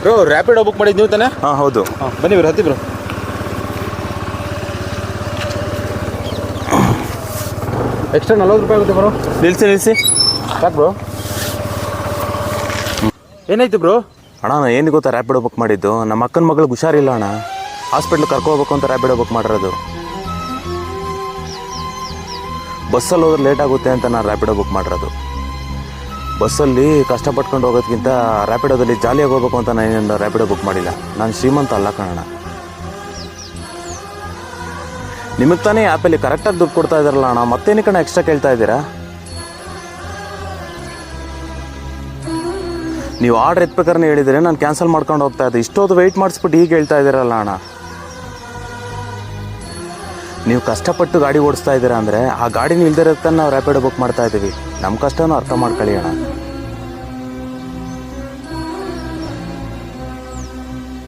Bro Rapido book ಮಾಡಿದ್ದು ನೀವು ತಾನೆ? ಹಾಂ ಹೌದು. ಹಾಂ ಬನ್ನಿ ಬ್ರೋ, ಹತ್ತಿ ಬ್ರೋ. ಎಕ್ಸ್ಟ್ರಾ 40 ರೂಪಾಯಿ ಆಗುತ್ತೆ ಬ್ರೋ. ನಿಲ್ಲಿಸಿ. ಯಾಕೆ ಬ್ರೋ, ಏನಾಯ್ತು ಬ್ರೋ? ಅಣ್ಣ ನಾನು ಏನು ಗೊತ್ತಾ ರ್ಯಾಪಿಡೋ ಬುಕ್ ಮಾಡಿದ್ದು, ನಮ್ಮ ಅಕ್ಕನ ಮಗಳಿಗೆ ಹುಷಾರಿಲ್ಲ ಅಣ್ಣ, ಹಾಸ್ಪಿಟ್ಲಿಗೆ ಕರ್ಕೋಬೇಕು ಅಂತ ರ್ಯಾಪಿಡೋ ಬುಕ್ ಮಾಡಿರೋದು. ಬಸ್ಸಲ್ಲಿ ಹೋದ್ರೆ ಲೇಟ್ ಆಗುತ್ತೆ ಅಂತ ನಾನು ರ್ಯಾಪಿಡೋ ಬುಕ್ ಮಾಡಿರೋದು. ಬಸ್ಸಲ್ಲಿ ಕಷ್ಟಪಟ್ಕೊಂಡು ಹೋಗೋದಕ್ಕಿಂತ ರ್ಯಾಪಿಡೋದಲ್ಲಿ ಜಾಲಿಯಾಗಿ ಹೋಗ್ಬೇಕು ಅಂತ ನಾನು ರ್ಯಾಪಿಡೋ ಬುಕ್ ಮಾಡಿಲ್ಲ. ನಾನು ಶ್ರೀಮಂತ ಅಲ್ಲ ಕಣಣ್ಣ. ನಿಮಗೆ ತಾನೇ ಆ್ಯಪಲ್ಲಿ ಕರೆಕ್ಟಾಗಿ ದುಡ್ಡು ಕೊಡ್ತಾ ಇದ್ದಾರಲ್ಲ ಅಣ್ಣ, ಮತ್ತೇನು ಕಣ ಎಕ್ಸ್ಟ್ರಾ ಕೇಳ್ತಾ ಇದ್ದೀರಾ? ನೀವು ಆರ್ಡ್ರ್ ಎತ್ಬೇಕಾದ್ರೆ ಹೇಳಿದರೆ ನಾನು ಕ್ಯಾನ್ಸಲ್ ಮಾಡ್ಕೊಂಡು ಹೋಗ್ತಾ ಇದ್ದೆ. ಇಷ್ಟೊಂದು ವೆಯ್ಟ್ ಮಾಡಿಸ್ಬಿಟ್ಟು ಈಗ ಹೇಳ್ತಾ ಇದ್ದೀರಲ್ಲ ಅಣ್ಣ. ನೀವು ಕಷ್ಟಪಟ್ಟು ಗಾಡಿ ಓಡಿಸ್ತಾ ಇದ್ದೀರಾ ಅಂದರೆ ಆ ಗಾಡಿನ ಇಲ್ದಿರೋದಕ್ಕೆ ನಾವು ರ್ಯಾಪಿಡೋ ಬುಕ್ ಮಾಡ್ತಾ ಇದ್ದೀವಿ. ನಮ್ಮ ಕಷ್ಟನೂ ಅರ್ಥ ಮಾಡ್ಕೊಳ್ಳಿ ಅಣ್ಣ.